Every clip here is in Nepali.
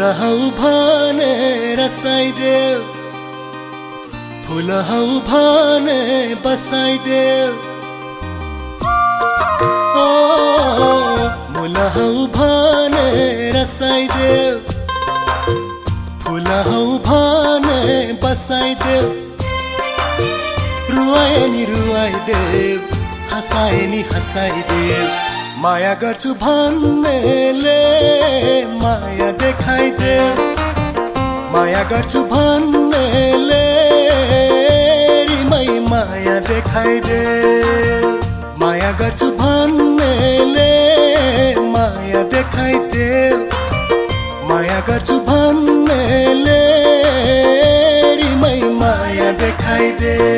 फुल हौ भनेर साइदेऊ, फुल हौ भने बसाइदेऊ। ओ मुल हौ भनेर साइदेऊ, फुल हौ भने बसाइदेऊ। रुवाए नि रुवाइदेऊ, हँसाए नि हँसाइदेऊ। माया गर्छु भन्नेले माया देखाइदेऊ, माया गर्छु भन्नेले रिमै माया देखाइदेऊ। माया गर्छु भन्नेले माया देखाइदेऊ, माया गर्छु भन्नेले रिमै माया देखाइदेऊ।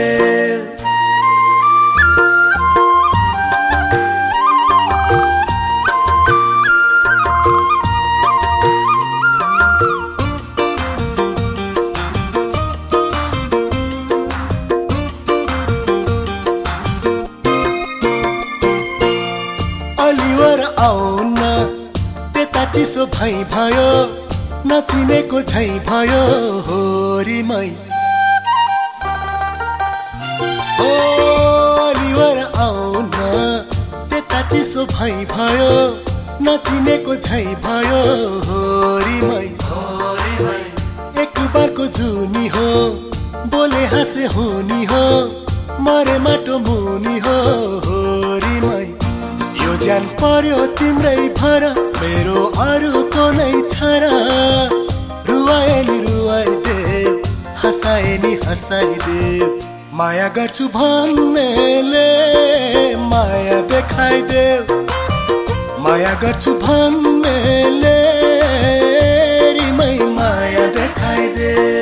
अलिवर आउन त्यता चिसो भई भयो, नचिनेको झै भयो होरीमै। ओ अलिवर आउन त्यता चिसो भई भयो, नचिनेको झै भयो होरीमै। एक बारको जुनी हो, बोले हाँसे हुनी हो, मरे माटो मुनी हो होरीमै। यो ज्यान पर्यो तिम्रै भर, मेरो अरूको नै छर। रुवाए नि रुवाइदेऊ, हँसाए नि हँसाइदेऊ। माया गर्छु भन्नेले माया देखाइदेऊ, माया गर्छु भन्नेले रिमै माया देखाइदेऊ।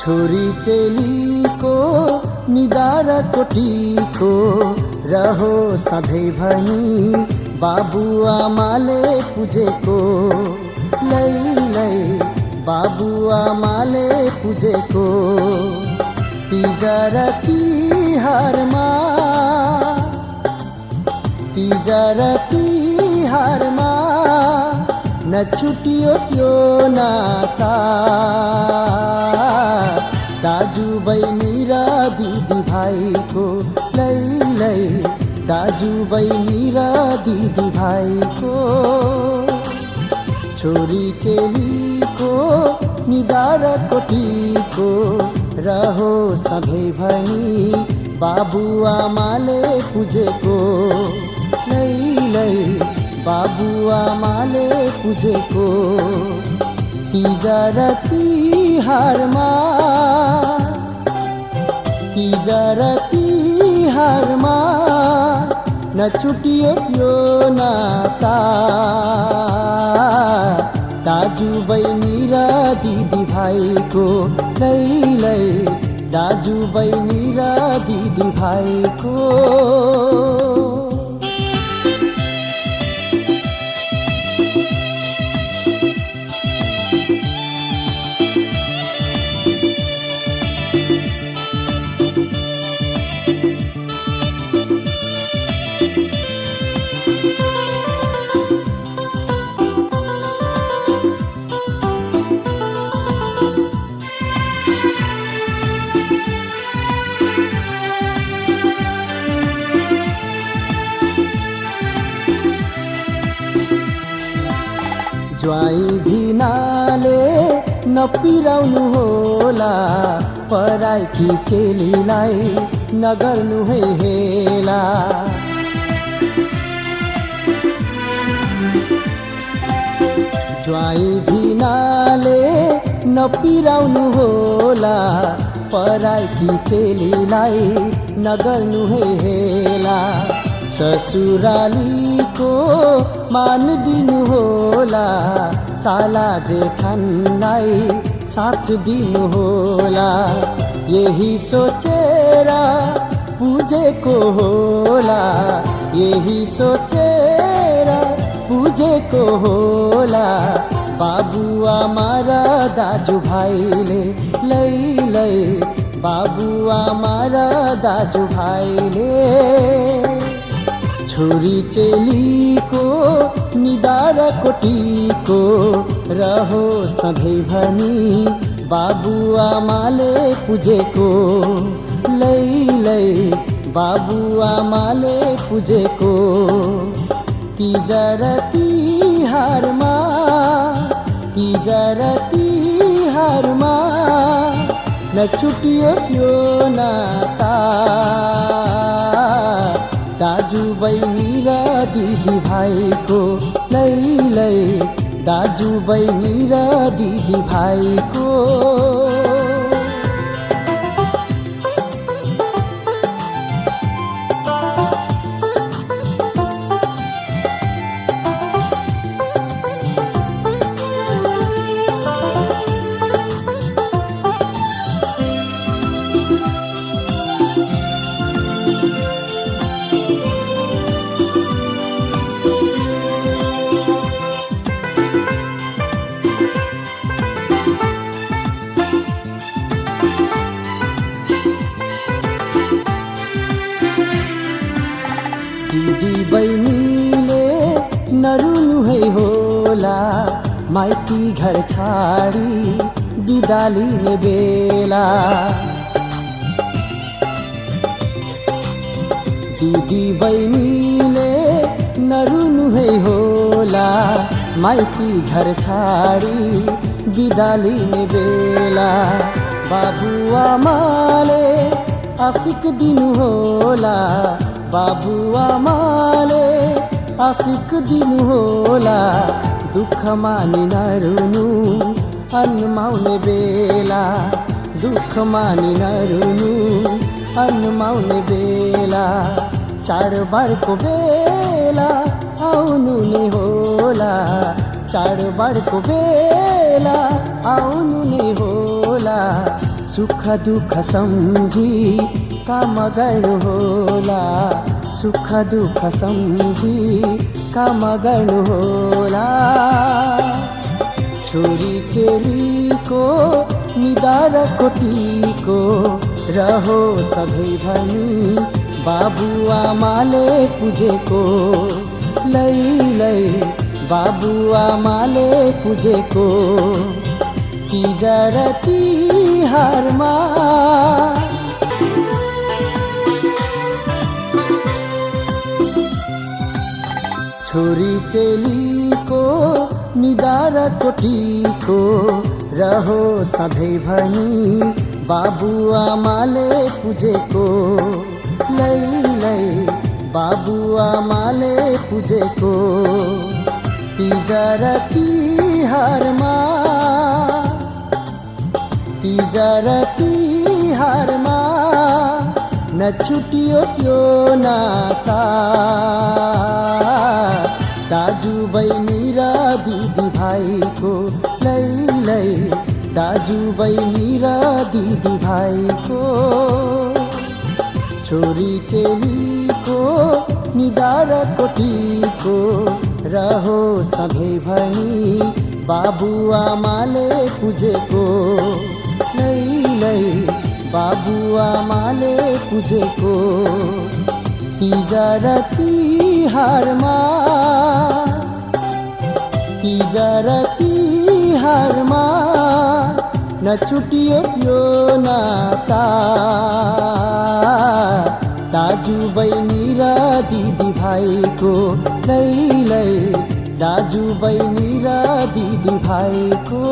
छोरी चेलीको निधार कोटीको रहो सधैँभरि बाबुआमाले पूजेको लै बाबुआमाले पूजेको तिजर तिहारमा नछुटियोस् यो नाता दाजु बहिनी र दिदी भाइको लै दाजु बहिनी र दिदी भाइको छोरी चेलीको निधार कोटीको रहो सधैँभरि बाबुआमाले पूजेको लै बाबुआमाले पूजेको तिजर तिहारमा नछुटियोस् यो नाता दाजु बहिनी र दिदी भाइको लै दाजु बहिनी र दिदी भाइको ज्वाई भिनाले नपिराउनु होला पराइकी चेलीलाई नगर्नु है हेला ज्वाई भिनाले नपिराउनु होला पराइकी चेलीलाई नगर्नु है हेला ससुरालीको मान दिनु होला साला जेठनलाई साथ दिनु होला यही सोचेर पूजेको होला यही सोचेर पूजेको होला बाबुआमा र दाजु भाइले लै बाबुआमा र दाजु भाइले छोरी चेलीको निधार कोटीको रहो सधैँभरि बाबुआमाले पूजेको लै बाबुआमाले पूजेको तिजर तिहारमा नछुटियोस् यो नाता दाजु बहिनी र दिदी भाइको लै दाजु बहिनी र दिदी भाइको दिदी बहिनीले नरुनु है होला माइती घर छाडी बिदा लिने बेला दिदी बहिनीले नरुनु है होला माइती घर छाडी बिदा लिने बेला बाबुआमाले आशिक दिनु होला बाबुआमाले आशिक दिनु होला दुःखमा नि नरुनु अन्माउने बेला दुःखमा नि नरुनु अन्माउने बेला चाडबाडको बेला आउनु नि होला चाडबाडको बेला आउनु नि होला सुख दुःख सम्झी काम गर्नुहोला, सुख दुःख सम्झी काम गर्नुहोला। छोरी चेलीको निधार कोटीको रहो सधैँभरि बाबुआमाले पूजेको, लै बाबुआमाले पूजेको। तीजा र तिहारमा छोरी चेलीको निधार कोटीको रहो सधैँभरि बाबुआमाले पूजेको, लै बाबुआमाले पूजेको। तीजा र तिहारमा, तीजा र तिहारमा नछुटियोस् यो नाता, दाजु बहिनी र दिदी भाइको, लै दाजु बहिनी र दिदी भाइको। छोरी चेलीको निधार कोटीको रहो सधैँभरि बाबुआमाले पूजेको, लै बाबुआमाले पूजेको। तीजा र तिहारमा, तीजा र तिहारमा नछुटियोस् यो नाता, दाजु बहिनी र दिदी भाइको, लै दाजु बहिनी र दिदी भाइको।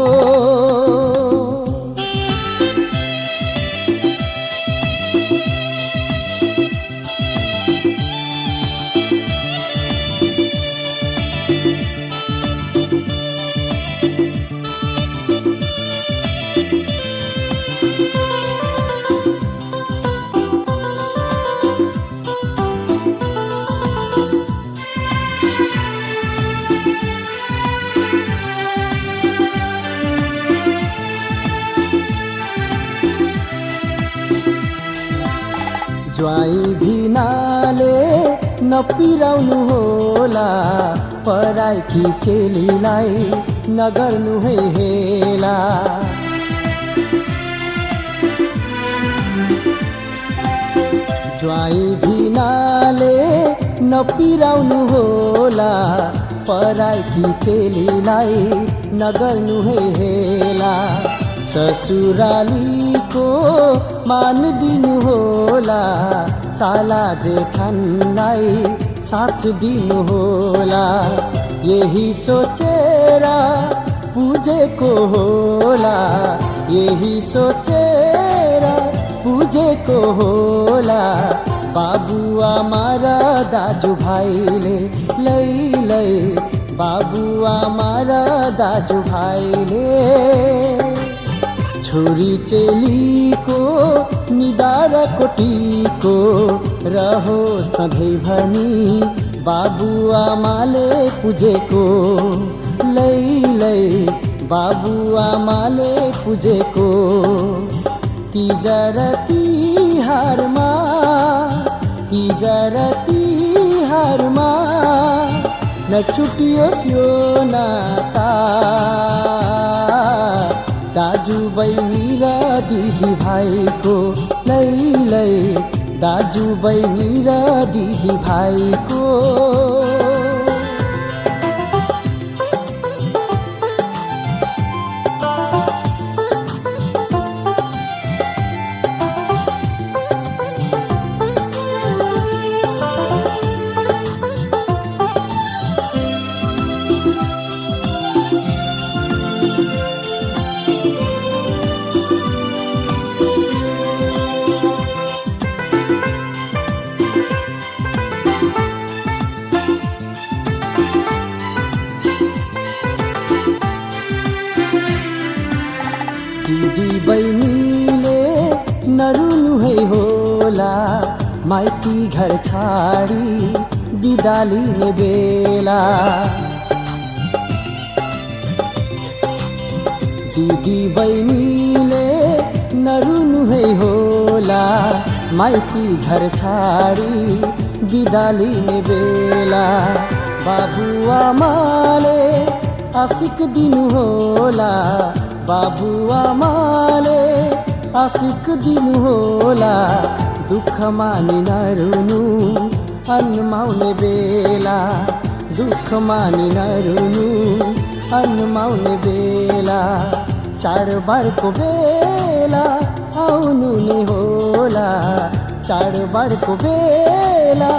ज्वाइँ भिनाले नपिराउनु होला, पराइकी चेलीलाई नगर्नु है हेला। ज्वाइँ भिनाले नपिराउनु होला, पराइकी चेलीलाई नगर्नु है हेला। ससुरालीको मान दिनु होला, साला जेठनलाई साथ दिनु होला। यही सोचेर पूजेको होला, यही सोचेर पूजेको होला। बाबुआमा र दाजुभाइले, लै बाबुआमा र दाजुभाइले। छोरी चेलीको निधार कोटीको रहो सधैँभरि बाबुआमाले पूजेको, लै बाबुआमाले पूजेको। तीजा र तिहारमा, तीजा र तिहारमा नछुटियोस् यो नाता, दाजु बहिनी र दिदी भाइको, लै दाजु बहिनी र दिदी भाइको। दिदी बहिनीले नरुनु है होला, माइती घर छाडी बिदा लिने बेला। दिदी बहिनीले नरुनु है होला माइती घर छाडी बिदा लिने बेला बाबुआमाले आशिक दिनु होला बाबुआमाले आशिक दिनु होला दुःख मानि नरुनु अन्माउने बेला दुःख मानि नरुनु अन्माउने बेला चाडबाडको बेला आउनु नै होला चाडबाडको बेला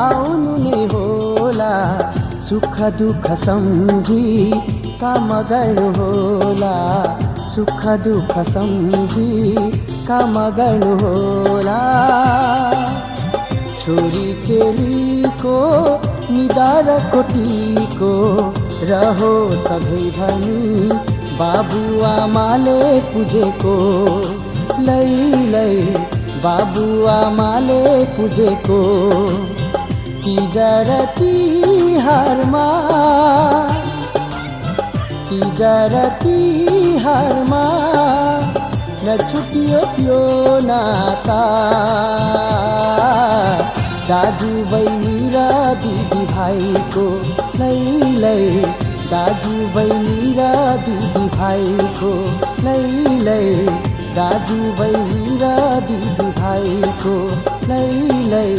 आउनु नै होला सुख दुःख सम्झी काम गर्नु होला सुख दुःख सम्झी काम गर्नु होला छोरी चेलीको निधार कोटीको रहो सधैँभरि बाबुआमाले पुजेको लै लै बाबुआमाले पुजेको तिजर तिहारमा तिजर तिहारमा नछुटियोस् यो नाता दाजु बहिनी र दिदी भाइको लै लै दाजु बहिनी र दिदी भाइको लै लै दाजु बहिनी र दिदी भाइको लै लै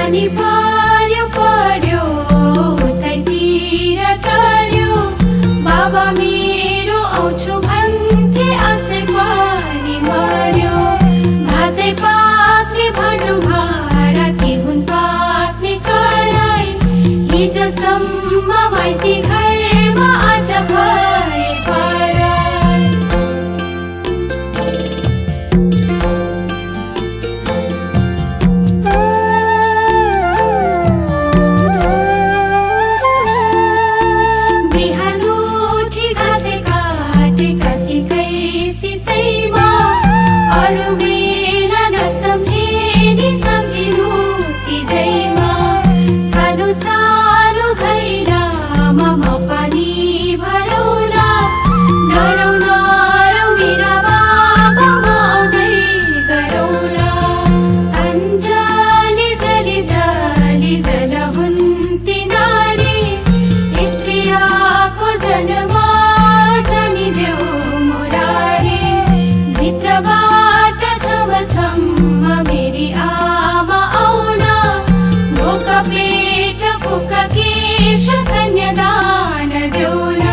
पानी पर्यो पर्यो उतैतिर टर्यो बाबा मेरो आउँछु भन्थे आशै पनि मर्यो भातै पाक्ने भन्नु भाडा के हुन् पाक्ने कराई हिजोसम्म माइती घरमा आज भए पराई बिहान उठी घाँसे काटे कतिकै सितैमा अरू बेला नसम्झिने सम्झिनु तिजैमा सानो सानो घैलामा म पानी भरौला डरौ नरौ मेरा बाबा म आउँदै गरौला अञ्जली जली जली जल हुन्ती नारी स्त्रीको जन्म जनिदेऊ मुरारी भित्रबाट छमछम्म मेरी आमा आउन भोक पेट फुक केश कन्यादान देउन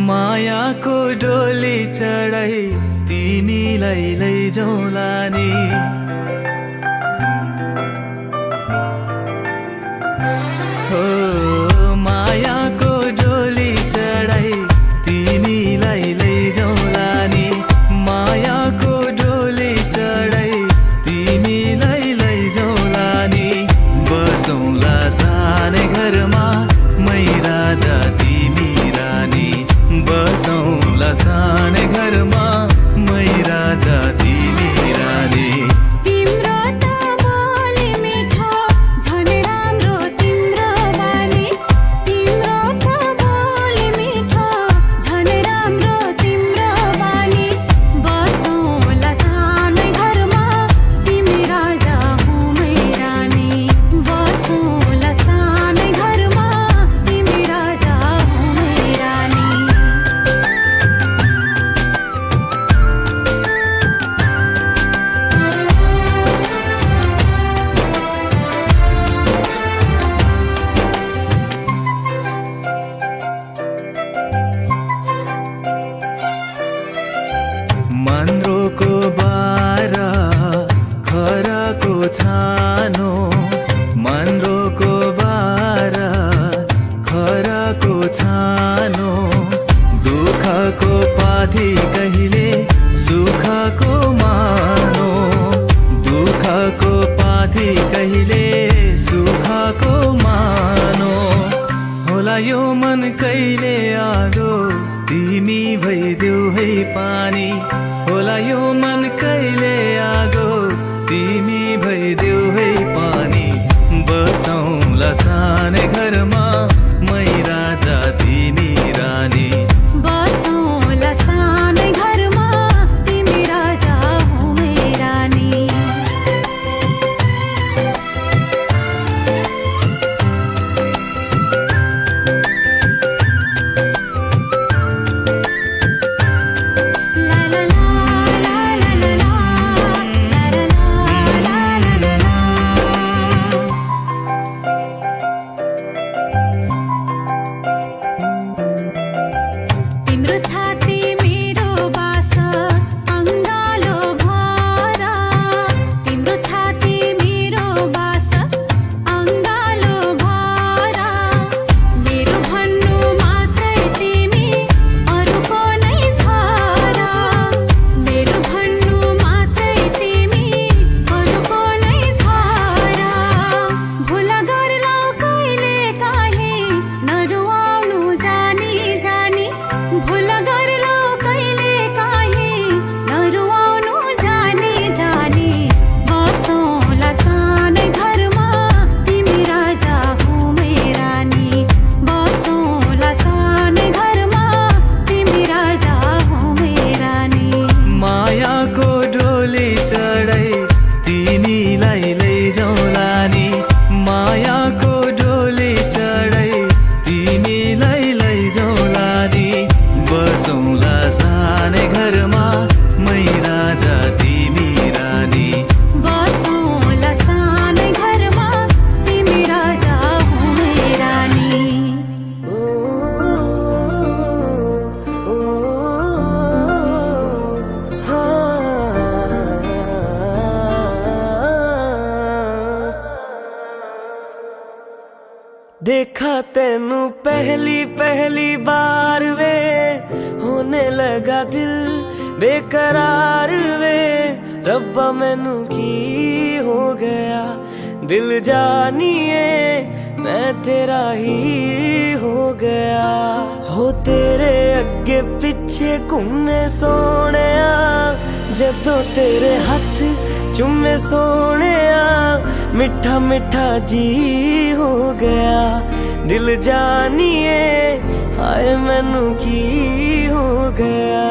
मायाको डोली चढाई तिमीलाई लैजाउँला नि हो मायाको डोली चढाई तिमीलाई लैजाउँला नि मायाको डोली चढाई तिमीलाई लैजाउँला नि बसौँला सानै घरमा मै राजा तिमी रानी बसौँला सानै घरमा मै राजा तिमी रानी मन कहिले आगो तिमी भइदेऊ है पानी होला यो मन कहिले आगो तिमी भइदेऊ है पानी बसौँला सानै घरमा मै राजा तिमी रानी बसौँला सानै घरमा तिमी राजा हो मै रानी ला ला ला ला ला ला ला ला ला ला तिम्रो छाती मेरो बास अङ्गालो भर तिम्रो छाती मेरो बास अङ्गालो भर मेरो भन्नु मात्रै तिमी अरूको नै छ र मेरो भन्नु मात्रै तिमी अरूको नै छ र भुल गर्लौ कहिले काहीँ नरुवाउनु जानी जानी भुल गर्लौ कहिले काहीँ नरुवाउनु जानी जानी बसौँला सानै घरमा तिमी राजा हो मै रानी बसौँला सानै घरमा तिमी राजा हो मै रानी मायाको डोली चढाई तिमीलाई लैजाउँला नि मायाको डोली चढाई तिमीलाई लैजाउँला नि बसौँला सानै घरमा मै राजा तिमी रानी बसौँला सानै घरमा तिमी राजा हो मै रानी देखा तेनू पहली पहली बार वे होने लगा दिल बेकरार वे रब्बा मैनू की हो गया दिल जानिए मैं तेरा ही हो गया हो तेरे अगे पिछे घूमे सोने जदों तेरे हथ चुमे सोने मिठा मिठा जी हो गया दिल जानिए हाय मैनू की हो गया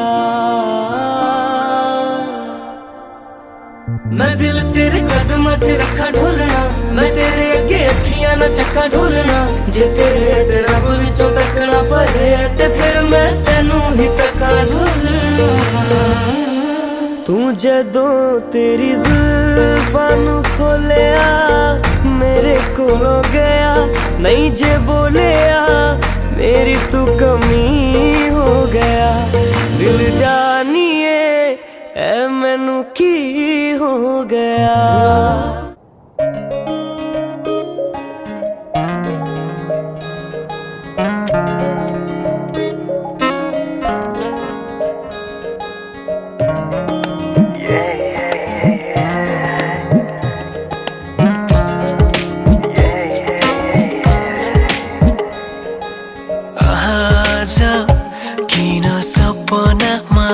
मैं दिल तेरे कदम च रखा ढोलना मैं तेरे अगे अखियां ना चक्का ढोलना जे तेरे ते रब विचों तकना पए ते फिर मैं तेनू ही तक्का ढोलना तू जदों तेरी जुल्फां नू खोलिया मेरे कोलों गया नहीं जे बोलिया मेरी तू कमी हो गया दिल जानिए ऐ मैनू की हो गया आज किन सपनामा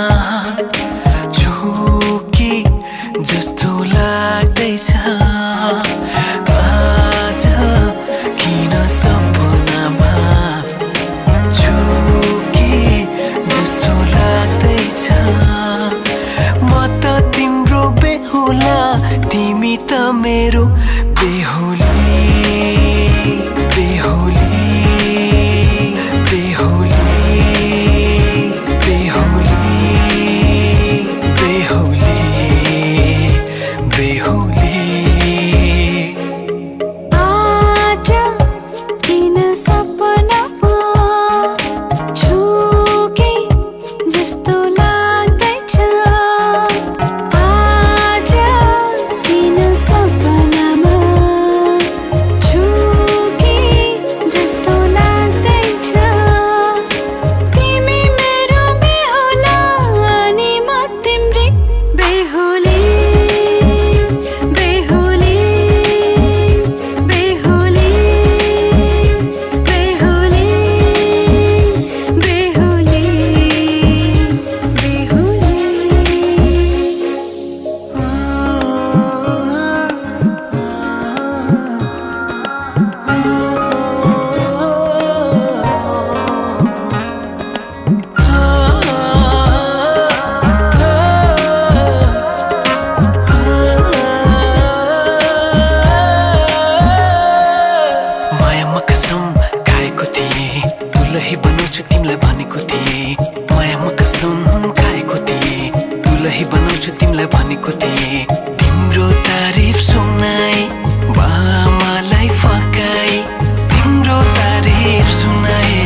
झुकी जस्तो लाग्दैछ आज किन सपनामा झुकी जस्तो लाग्दैछ म त तिम्रो बेहुला तिमी त मेरो बेहुली बेहुली सपनामा दिए तिम्रो तारिफ सुनाई बामालाई फकाई तिम्रो तारिफ सुनाई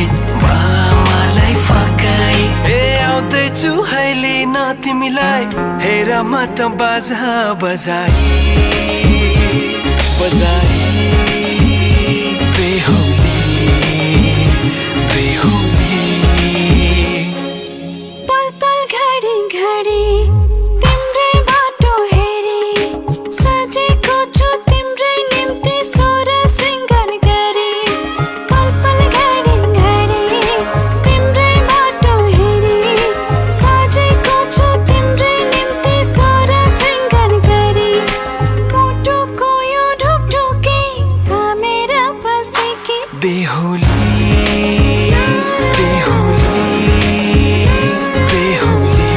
बामालाई फकाई ए आउँदैछु अहिले न तिमीलाई हेर म त बाजा बजाई बजाई बेहुली बेहुली पल पल घडी घडी तिम्रै बाटो हेरी सजेको छु तिम्रै निम्ति सोर सिंगार गरी पल पल घडी घडी तिम्रै बाटो हेरी सजेको छु तिम्रै निम्ति सोर सिंगार गरी मुटुको यो ढुकढुकी थामेर बसेकी बेहुली बेहुली बेहुली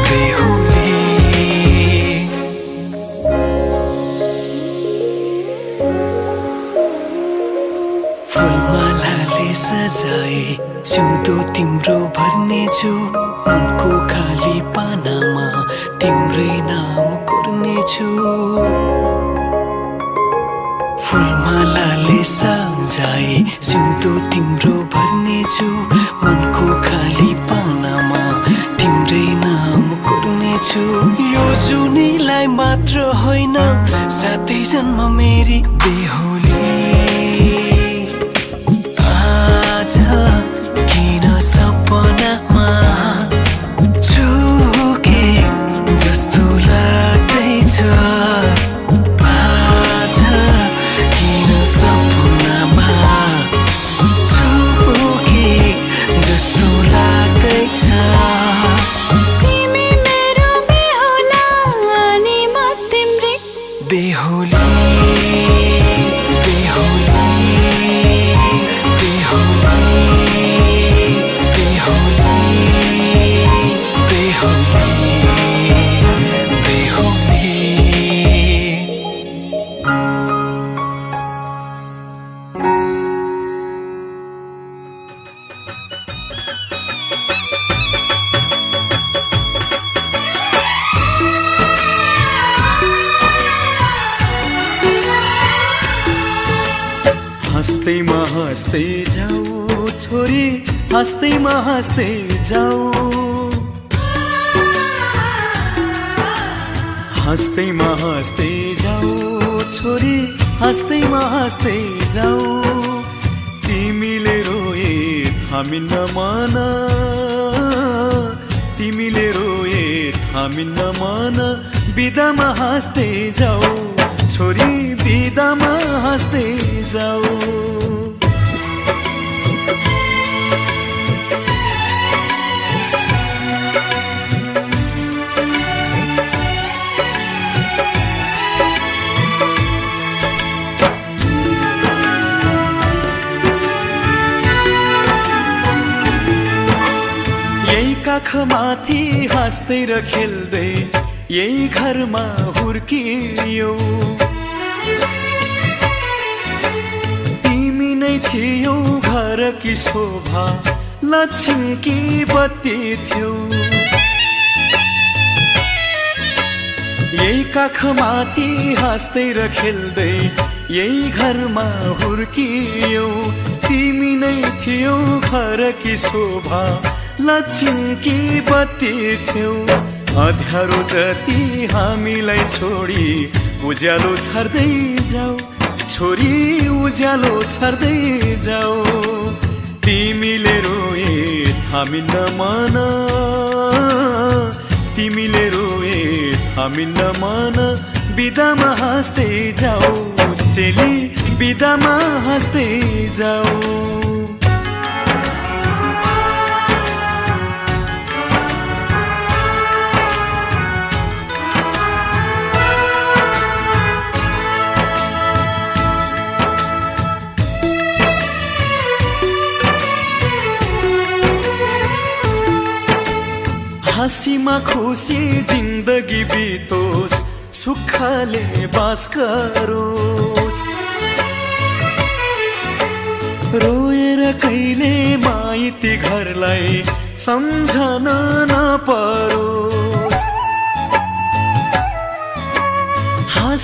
बेहुली फुलमालाले सजाए सिउँदो तिम्रो भर्नेछु मनको खाली पानामा तिम्रै नाम कोर्नेछु फुलमालाले सजाए सिउँदो तिम्रो भर्नेछु मनको खाली पानामा तिम्रै नाम कोर्नेछु यो जुनीलाई मात्र होइन साथै जन्म मेरी बेहुली आज किन सपनामा चुके जस्तो लाग्दैछ आज किन सपनामा चुके जस्तो लाग्दैछ तिमी मेरो बेहुला अनि म तिम्रै बेहुली बेहुली बेहुली बेहुली बेहुली हाँस्दैमा हाँस्दै जाऊ छोरी हाँस्दैमा हाँस्दै जाऊ हाँस्दैमा हाँस्दै जाऊ छोरी हाँस्दैमा हाँस्दै जाऊ तिमीले रोए थामिन्न मन तिमीले रोए थामिन्न मन बिदामा हाँस्दै जाऊ छोरी बिदामा हाँस्दै जाऊ यही काखमाथि हाँस्दै र खेल्दै यही घरमा हुर्कियौ तिमी नै थियौ घरकी शोभा लक्ष्मीकी बत्ती थियौ यही काखमाथि हाँस्दै र खेल्दै यही घरमा हुर्कियौ तिमी नै थियौ घरकी शोभा लक्ष्मीकी बत्ती थियौ अँध्यारो जति हामीलाई छोडी उज्यालो छर्दै जाऊ छोरी उज्यालो छर्दै जाऊ तिमीले रोए थामिन्न मन तिमीले रोए थामिन्न मन बिदामा हाँस्दै जाऊ चेली बिदामा हाँस्दै जाऊ हाँसीमा खुसी जिन्दगी बितोस् सुखले बास गरोस् रोएर कहिले माइती घरलाई सम्झन नपरोस्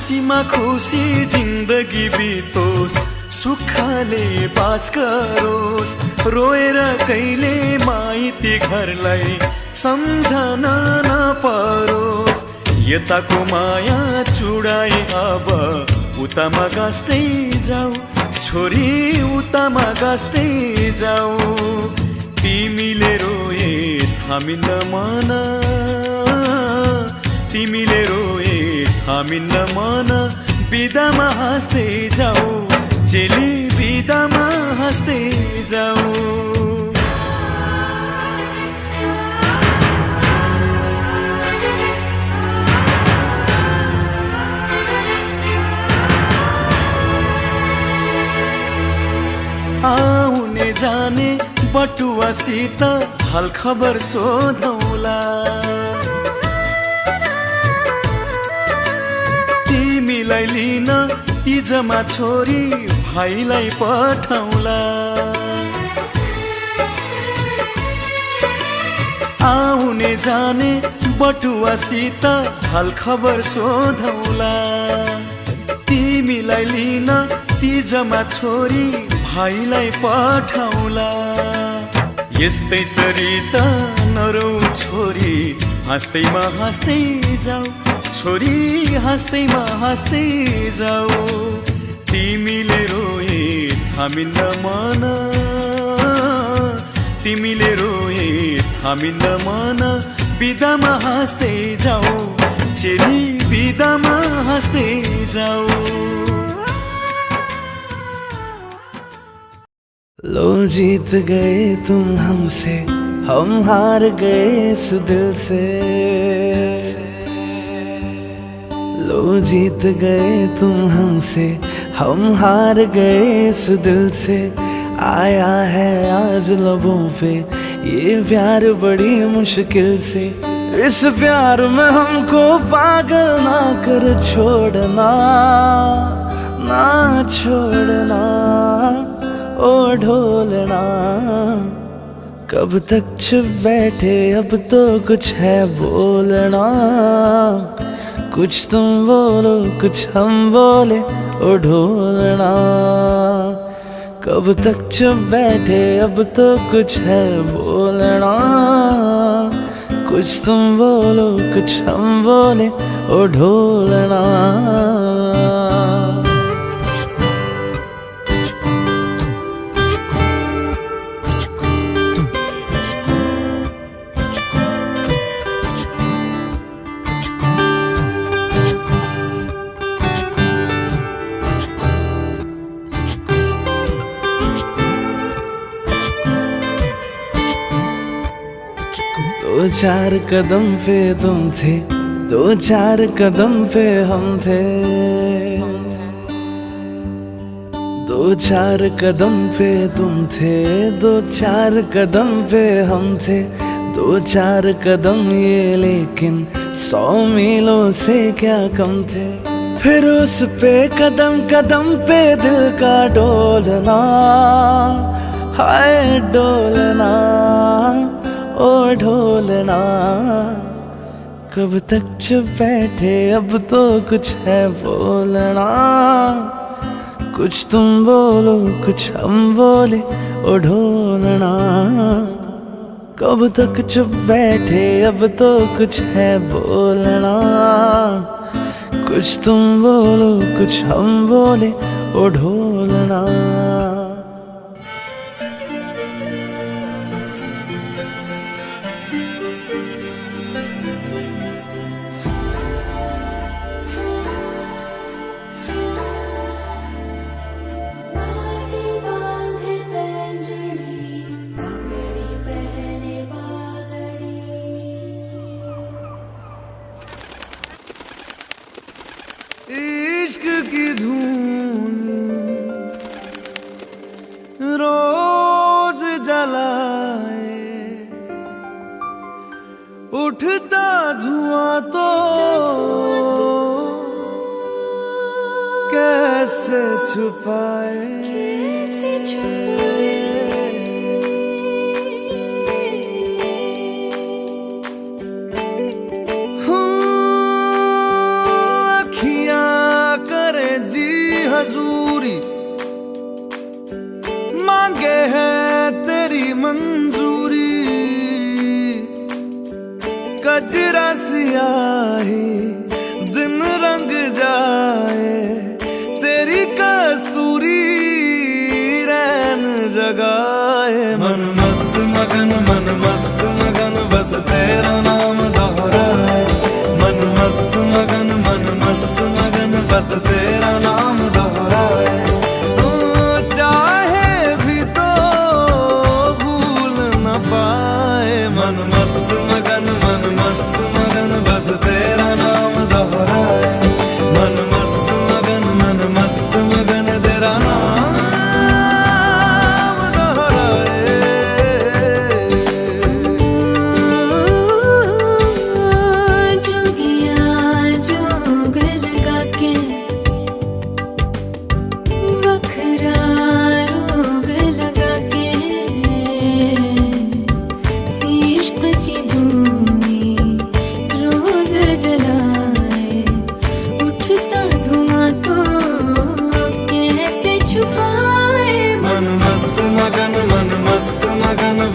खुसीमा खुसी जिन्दगी बितोस्, सुखले बाँच गरोस्। रोएर कहिले माइती घरलाई सम्झना नपरोस्। यताको माया चुडाई अब उतामा गाँस्दै जाऊ, छोरी उतामा गाँस्दै जाऊ। तिमीले रोए थामिन्न मन, तिमीले रोए थामिन्न मन। बिदामा हाँस्दै जाऊ चेली, बिदामा हाँस्दै जाऊ। आउने जाने बटुवासित हाल खबर सोधौला। तिमीलाई लिन इजमा छोरी भाइलाई पठाउला। आउने जाने बटुवासित हाल खबर सोधौला। तिमीलाई लिन इजमा छोरी भाइलाई पठाउला। यस्तै चरिता नरौ छोरी, हाँस्दैमा हाँस्दै जाऊ, छोरी हाँस्दैमा हाँस्दै जाऊ। तिमीले रोए थामिन्न मन, तिमीले रोए थामिन्न मन। बिदामा हाँस्दै जाऊ चेली, बिदामा हाँस्दै जाऊ। लो जीत गए तुम हमसे, हम हार गए इस दिल से। लो जीत गए तुम हमसे, हम हार गए इस दिल से। आया है आज लबों पे ये प्यार बड़ी मुश्किल से। इस प्यार में हमको पागल ना कर छोड़ना, ना छोड़ना ओ ढोलना। कब तक चुप बैठे अब तो कुछ है बोलना। कुछ तुम बोलो कुछ हम बोले ओ ढोलना। कब तक चुप बैठे अब तो कुछ है बोलना। कुछ तुम बोलो कुछ हम बोले ओ ढोलना। दो चार कदम पे तुम थे, दो चार कदम पे हम थे। दो चार कदम पे तुम थे, दो चार कदम पे हम थे। दो चार कदम ये लेकिन 100 मीलों से क्या कम थे। फिर उस पे कदम कदम पे दिल का डोलना, हाय डोलना ओ ढोलना। कब तक चुप बैठे अब तो कुछ है बोलना। कुछ तुम बोलो कुछ हम बोले ओ ढोलना। कब तक चुप बैठे अब तो कुछ है बोलना। कुछ तुम बोलो कुछ हम बोले ओ ढोलना। इश्क की धूम रोज जलाए, उठता धुआं तो कैसे छुपाए। मंजूरी, कजरा सियाही दिन रंग जाए, तेरी कस्तूरी रैन जगाए। मन मस्त मगन बस तेरा नाम दोहराए। मन मस्त मगन बस तेरा नाम दोहराए। चाहे भी तो भूल न पाए। मन मस्त मगन बस तेरा नाम दोहराए। मन मस्त मगन तेरा नाम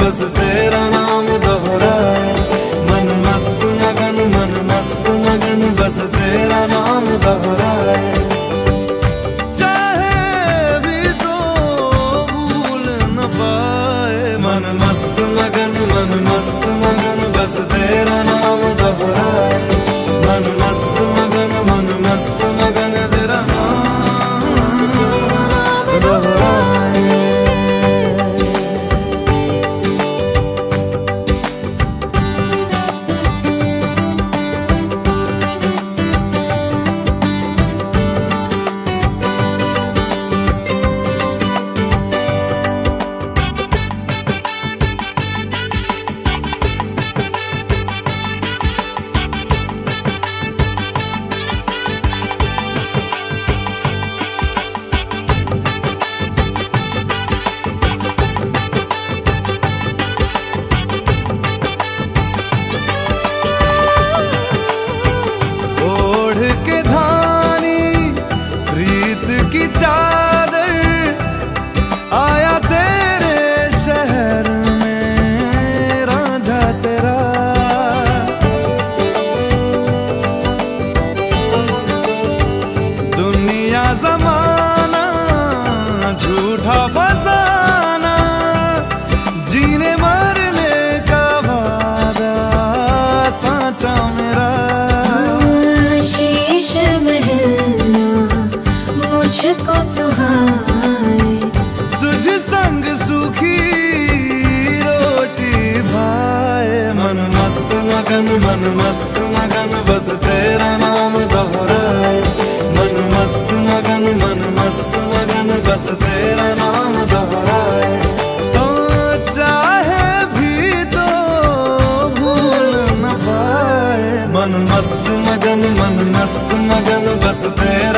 बस तेरा नाम दोहराए। मन मस्त मगन बस तेरा नाम दोहराए। चाहे भी तो भूल न पाए। मन मस्त मगन बस तेरा नाम दोहराए। मन मस्त मगन तेरा नाम दोहराए। की चादर आया तेरे शहर में रांझा तेरा। दुनिया जमाना झूठा फसाना, जीने मरने का वादा साचा मेरा। शीश महलना मुझको सुहाए, तुझ संग सूखी रोटी भाए। मन मस्त मगन बस तेरा नाम दोहराए। मन मस्त मगन बस तेरा नाम दोहराए। तो चाहे भी तो भूल न पाए। मन मस्त मगन बस तेरा